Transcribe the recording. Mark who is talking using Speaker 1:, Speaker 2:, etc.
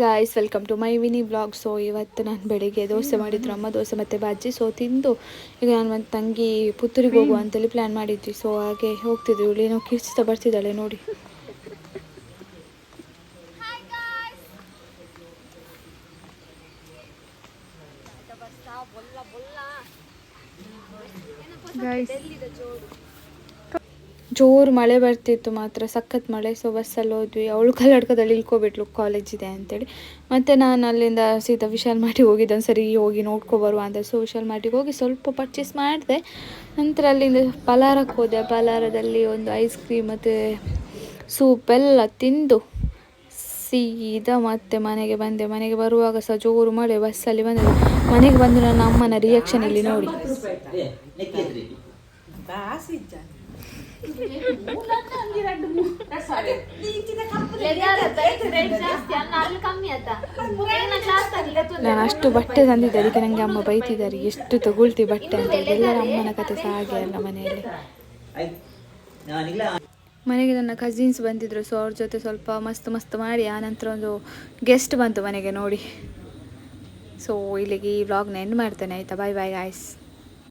Speaker 1: Guys welcome to my Vini blog. So ಇವತ್ತು ನಾನು ಬೆಳಿಗ್ಗೆ ದೋಸೆ ಮಾಡಿದ್ರು ಅಮ್ಮ, ದೋಸೆ ಮತ್ತು ಬಾಜಿ. ಸೊ ತಿಂದು ಈಗ ನಾನು ಮತ್ತು ತಂಗಿ ಪುತ್ತೂರಿಗೆ ಹೋಗುವ ಅಂತೇಳಿ ಪ್ಲ್ಯಾನ್ ಮಾಡಿದ್ವಿ. ಸೊ ಹಾಗೆ ಹೋಗ್ತಿದ್ವಿ. ಇವಳು ಏನೋ ಕಿರ್ಚ್ತಾ ಬರ್ತಿದ್ದಾಳೆ ನೋಡಿ. ಜೋರು ಮಳೆ ಬರ್ತಿತ್ತು, ಮಾತ್ರ ಸಖತ್ ಮಳೆ. ಸೊ ಬಸ್ಸಲ್ಲಿ ಹೋದ್ವಿ. ಅವಳು ಕಲ್ಲಡ್ಕದಲ್ಲಿ ಇಳ್ಕೊಬಿಟ್ಲು, ಕಾಲೇಜ್ ಇದೆ ಅಂತೇಳಿ. ಮತ್ತು ನಾನು ಅಲ್ಲಿಂದ ಸೀದಾ ವಿಶಾಲ್ ಮಾರ್ಟಿಗೆ ಹೋಗಿದ್ದೆ, ಒಂದು ಸರಿ ಹೋಗಿ ನೋಡ್ಕೊಬರುವ ಅಂತ. ಸೊ ವಿಶಾಲ್ ಮಾರ್ಟಿಗೆ ಹೋಗಿ ಸ್ವಲ್ಪ ಪರ್ಚೇಸ್ ಮಾಡಿದೆ. ನಂತರ ಅಲ್ಲಿಂದ ಪಲಾರಕ್ಕೆ ಹೋದೆ. ಪಲಾರದಲ್ಲಿ ಒಂದು ಐಸ್ ಕ್ರೀಮ್ ಮತ್ತು ಸೂಪ್ ಎಲ್ಲ ತಿಂದು ಸೀದಾ ಮತ್ತೆ ಮನೆಗೆ ಬಂದೆ. ಮನೆಗೆ ಬರುವಾಗ ಸಹ ಜೋರು ಮಳೆ, ಬಸ್ಸಲ್ಲಿ ಬಂದೆ. ಮನೆಗೆ ಬಂದು ನನ್ನ ಅಮ್ಮನ ರಿಯಾಕ್ಷನ್ ಇಲ್ಲಿ ನೋಡಿ. ನಾನು ಅಷ್ಟು ಬಟ್ಟೆ ತಂದಿದ್ದೆ, ಅದಕ್ಕೆ ನನಗೆ ಅಮ್ಮ ಬೈತಿದ್ದಾರೆ, ಎಷ್ಟು ತಗೊಳ್ತಿ ಬಟ್ಟೆ ಅಂತ. ಎಲ್ಲರ ಅಮ್ಮನ ಕತೆ ಸಹ ಹಾಗೆ ಅಲ್ಲ ಮನೆಯಲ್ಲಿ. ಮನೆಗೆ ನನ್ನ ಕಸಿನ್ಸ್ ಬಂದಿದ್ರು. ಸೊ ಅವ್ರ ಜೊತೆ ಸ್ವಲ್ಪ ಮಸ್ತ್ ಮಾಡಿ ಆನಂತರ ಒಂದು ಗೆಸ್ಟ್ ಬಂತು ಮನೆಗೆ ನೋಡಿ. ಸೊ ಇಲ್ಲಿಗೆ ಈ ವ್ಲಾಗ್ನ ಎಂಡ್ ಮಾಡ್ತೇನೆ ಆಯಿತಾ. Bye guys.